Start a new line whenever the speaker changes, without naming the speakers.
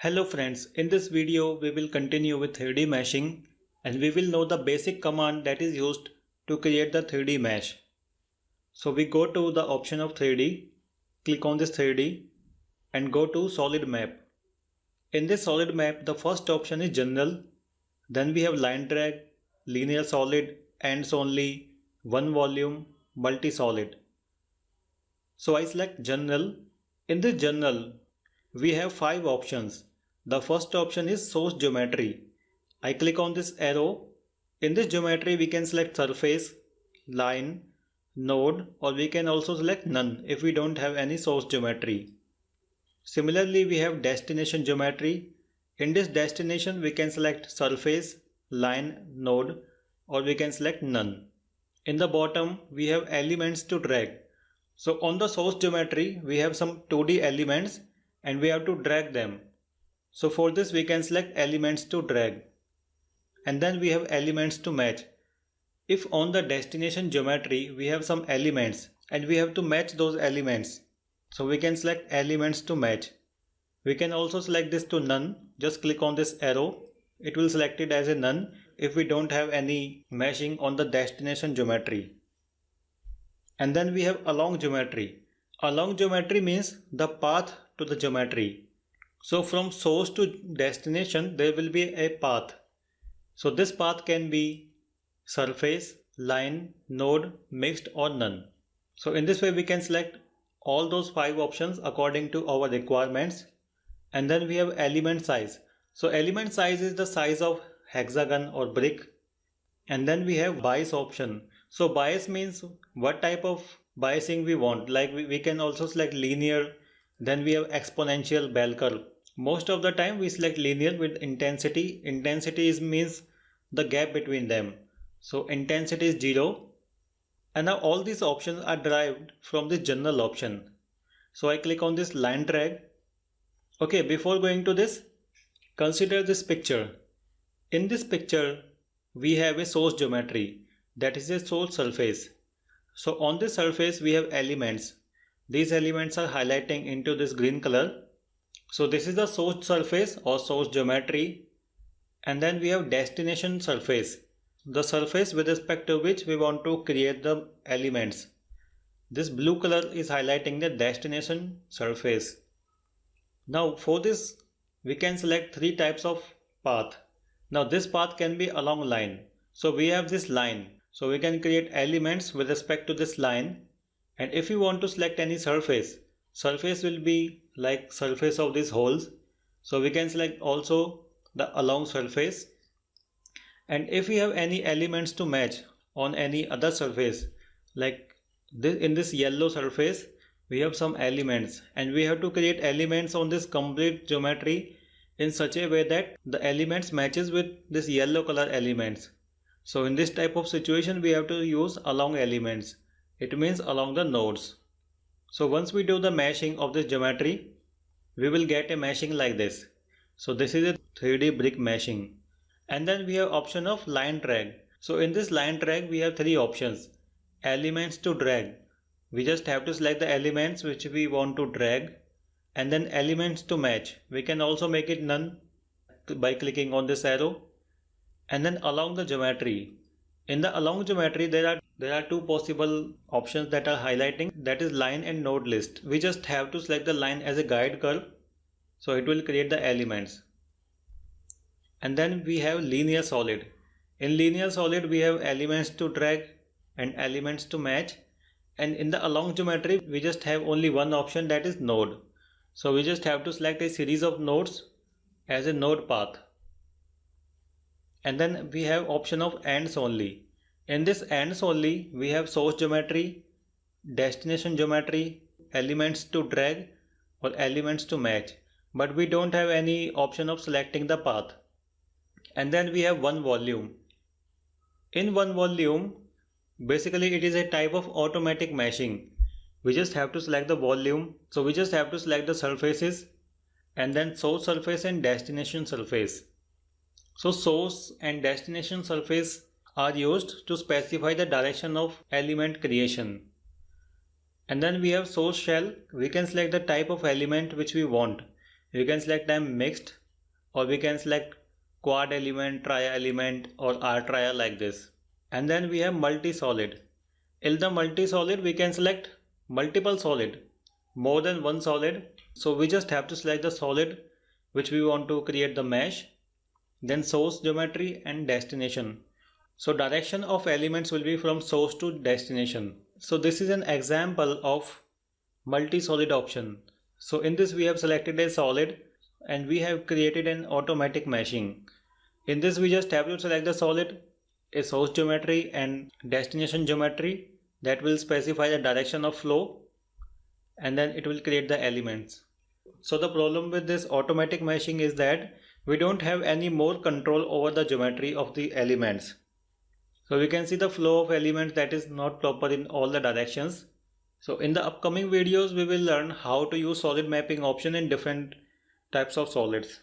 Hello friends, in this video we will continue with 3D meshing and we will know the basic command that is used to create the 3D mesh. So we go to the option of 3D, click on this 3D and go to solid map. In this solid map the first option is general, then we have line drag, linear solid, ends only, one volume, multi-solid. So I select general. In this general we have 5 options. The first option is source geometry. I click on this arrow. In this geometry we can select surface, line, node, or we can also select none if we don't have any source geometry. Similarly we have destination geometry. In this destination we can select surface, line, node, or we can select none. In the bottom we have elements to drag. So on the source geometry we have some 2D elements and we have to drag them. So for this we can select elements to drag. And then we have elements to match. If on the destination geometry we have some elements and we have to match those elements. So we can select elements to match. We can also select this to none. Just click on this arrow. It will select it as a none if we don't have any meshing on the destination geometry. And then we have along geometry. Along geometry means the path to the geometry. So from source to destination there will be a path. So this path can be surface, line, node, mixed or none. So in this way we can select all those 5 options according to our requirements. And then we have element size. So element size is the size of hexagon or brick. And then we have bias option. So bias means what type of biasing we want. Like we can also select linear. Then we have exponential, bell curve. Most of the time we select linear with intensity. Intensity means the gap between them. So intensity is 0. And now all these options are derived from the general option. So I click on this line drag. Okay, before going to this, consider this picture. In this picture we have a source geometry, that is a source surface. So on this surface we have elements. These elements are highlighting into this green color. So this is the source surface or source geometry. And then we have destination surface, the surface with respect to which we want to create the elements. This blue color is highlighting the destination surface. Now for this we can select 3 types of path. Now this path can be along line. So we have this line. So we can create elements with respect to this line. And if you want to select any surface, surface will be like surface of these holes. So we can select also the along surface. And if we have any elements to match on any other surface, like this, in this yellow surface we have some elements and we have to create elements on this complete geometry in such a way that the elements matches with this yellow color elements. So in this type of situation we have to use along elements. It means along the nodes. So once we do the meshing of this geometry, we will get a meshing like this. So this is a 3D brick meshing. And then we have option of line drag. So in this line drag we have 3 options. Elements to drag. We just have to select the elements which we want to drag. And then elements to match. We can also make it none by clicking on this arrow. And then along the geometry. In the along geometry there are 2 possible options that are highlighting, that is line and node list. We just have to select the line as a guide curve. So it will create the elements. And then we have linear solid. In linear solid we have elements to drag and elements to match. And in the along geometry we just have only one option, that is node. So we just have to select a series of nodes as a node path. And then we have option of ends only. In this ends only we have source geometry, destination geometry, elements to drag or elements to match. But we don't have any option of selecting the path. And then we have one volume. In one volume, basically it is a type of automatic meshing. We just have to select the volume. So we just have to select the surfaces and then source surface and destination surface. So source and destination surface are used to specify the direction of element creation. And then we have source shell. We can select the type of element which we want. You can select them mixed, or we can select quad element, tria element, or R tria like this. And then we have multi-solid. In the multi-solid we can select multiple solid, more than one solid. So we just have to select the solid which we want to create the mesh, then source geometry and destination. So direction of elements will be from source to destination. So this is an example of multi-solid option. So in this we have selected a solid and we have created an automatic meshing. In this we just have to select the solid, a source geometry and destination geometry that will specify the direction of flow, and then it will create the elements. So the problem with this automatic meshing is that we don't have any more control over the geometry of the elements. So we can see the flow of elements that is not proper in all the directions. So in the upcoming videos we will learn how to use solid mapping option in different types of solids.